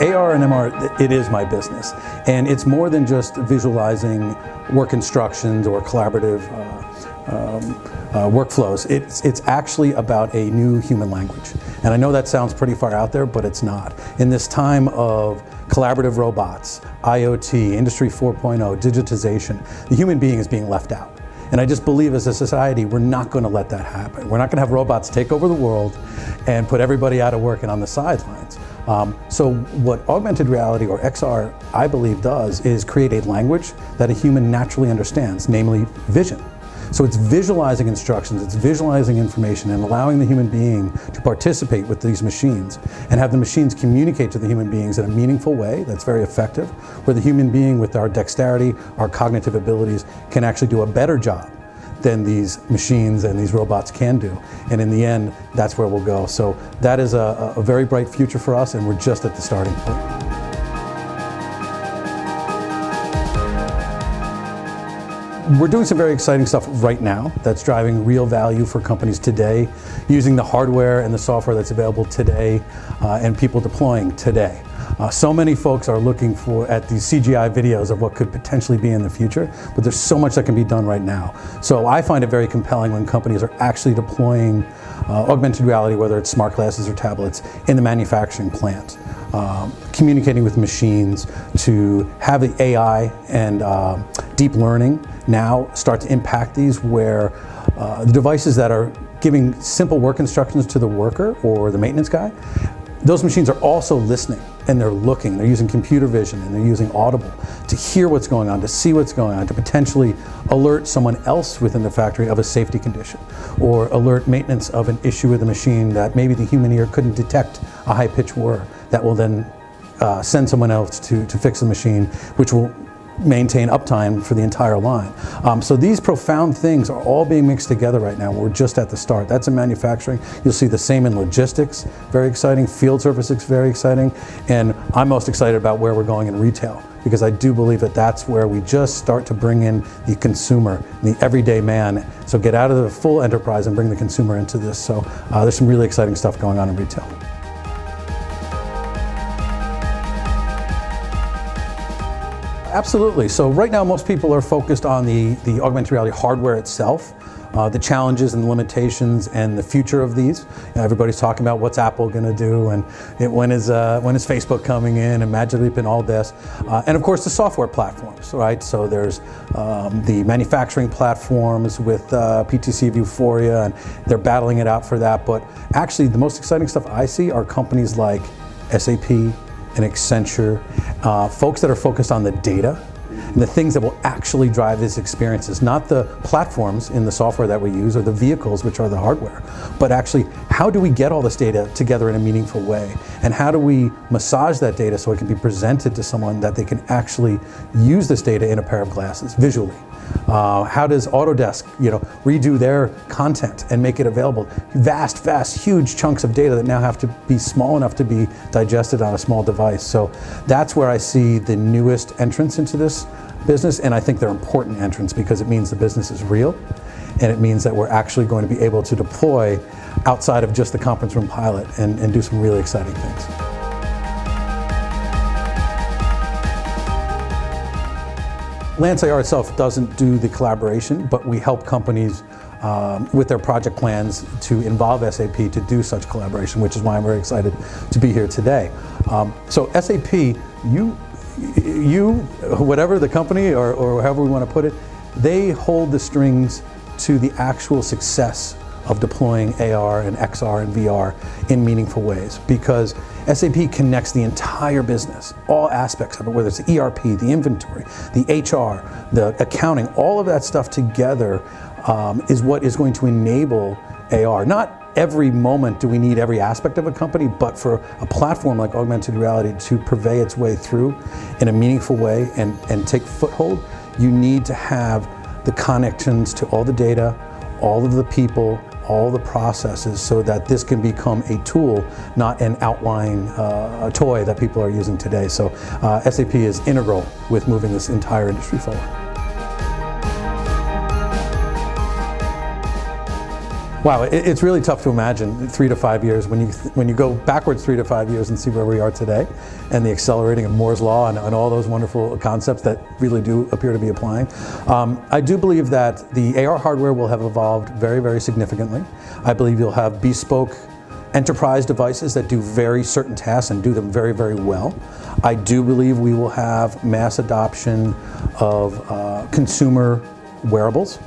AR and MR, it is my business. And it's more than just visualizing work instructions or collaborative workflows. It's actually about a new human language. And I know that sounds pretty far out there, but it's not. In this time of collaborative robots, IoT, Industry 4.0, digitization, the human being is being left out. And I just believe as a society, we're not going to let that happen. We're not going to have robots take over the world and put everybody out of work and on the sidelines. So what augmented reality, or XR, I believe does is create a language that a human naturally understands, namely vision. So it's visualizing instructions, it's visualizing information and allowing the human being to participate with these machines and have the machines communicate to the human beings in a meaningful way that's very effective, where the human being with our dexterity, our cognitive abilities can actually do a better job than these machines and these robots can do. And in the end, that's where we'll go. So that is a very bright future for us, and we're just at the starting point. We're doing some very exciting stuff right now that's driving real value for companies today, using the hardware and the software that's available today, and people deploying today. So many folks are looking at these CGI videos of what could potentially be in the future, but there's so much that can be done right now. So I find it very compelling when companies are actually deploying augmented reality, whether it's smart glasses or tablets, in the manufacturing plant. Communicating with machines, to have the AI and deep learning now start to impact these, where the devices that are giving simple work instructions to the worker or the maintenance guy, those machines are also listening and they're looking. They're using computer vision and they're using Audible to hear what's going on, to see what's going on, to potentially alert someone else within the factory of a safety condition, or alert maintenance of an issue with the machine that maybe the human ear couldn't detect a high-pitched whir, that will then send someone else to fix the machine, which will maintain uptime for the entire line. So these profound things are all being mixed together right now. We're just at the start. That's in manufacturing. You'll see the same in logistics, very exciting. Field services, very exciting. And I'm most excited about where we're going in retail, because I do believe that that's where we just start to bring in the consumer, the everyday man. So get out of the full enterprise and bring the consumer into this. So there's some really exciting stuff going on in retail. Absolutely. So right now, most people are focused on the augmented reality hardware itself, the challenges and the limitations and the future of these. Everybody's talking about what's Apple going to do, and when is Facebook coming in, and Magic Leap and all this. And of course the software platforms, right? So there's the manufacturing platforms with PTC Vuforia, and they're battling it out for that. But actually the most exciting stuff I see are companies like SAP, and Accenture, folks that are focused on the data and the things that will actually drive these experiences, not the platforms in the software that we use or the vehicles, which are the hardware, but actually how do we get all this data together in a meaningful way, and how do we massage that data so it can be presented to someone that they can actually use this data in a pair of glasses visually. How does Autodesk, redo their content and make it available? Vast, huge chunks of data that now have to be small enough to be digested on a small device. So that's where I see the newest entrance into this business, and I think they're important entrants because it means the business is real, and it means that we're actually going to be able to deploy outside of just the conference room pilot and do some really exciting things. Lance AR itself doesn't do the collaboration, but we help companies with their project plans to involve SAP to do such collaboration, which is why I'm very excited to be here today. So SAP, you, whatever the company or however we want to put it, they hold the strings to the actual success of deploying AR and XR and VR in meaningful ways, because SAP connects the entire business, all aspects of it, whether it's the ERP, the inventory, the HR, the accounting, all of that stuff together is what is going to enable AR. Not every moment do we need every aspect of a company, but for a platform like augmented reality to purvey its way through in a meaningful way and take foothold, you need to have the connections to all the data, all of the people, all the processes, so that this can become a tool, not an outlying toy that people are using today. So SAP is integral with moving this entire industry forward. Wow, it's really tough to imagine 3 to 5 years when you go backwards 3 to 5 years and see where we are today, and the accelerating of Moore's law and all those wonderful concepts that really do appear to be applying. I do believe that the AR hardware will have evolved very, very significantly. I believe you'll have bespoke enterprise devices that do very certain tasks and do them very, very well. I do believe we will have mass adoption of consumer wearables,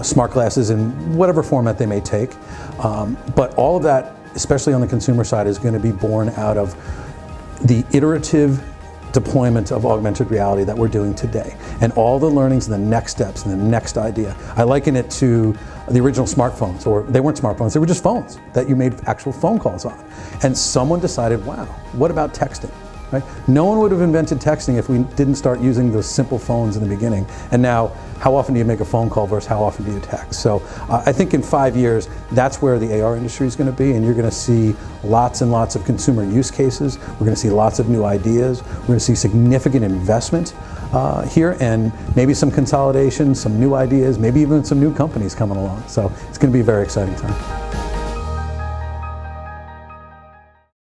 smart glasses in whatever format they may take. But all of that, especially on the consumer side, is going to be born out of the iterative deployment of augmented reality that we're doing today, and all the learnings and the next steps and the next idea. I liken it to the original smartphones, or they weren't smartphones, they were just phones that you made actual phone calls on. And someone decided, wow, what about texting? Right? No one would have invented texting if we didn't start using those simple phones in the beginning. And now, how often do you make a phone call versus how often do you text? So I think in 5 years, that's where the AR industry is going to be, and you're going to see lots and lots of consumer use cases. We're going to see lots of new ideas. We're going to see significant investment here, and maybe some consolidation, some new ideas, maybe even some new companies coming along. So it's going to be a very exciting time.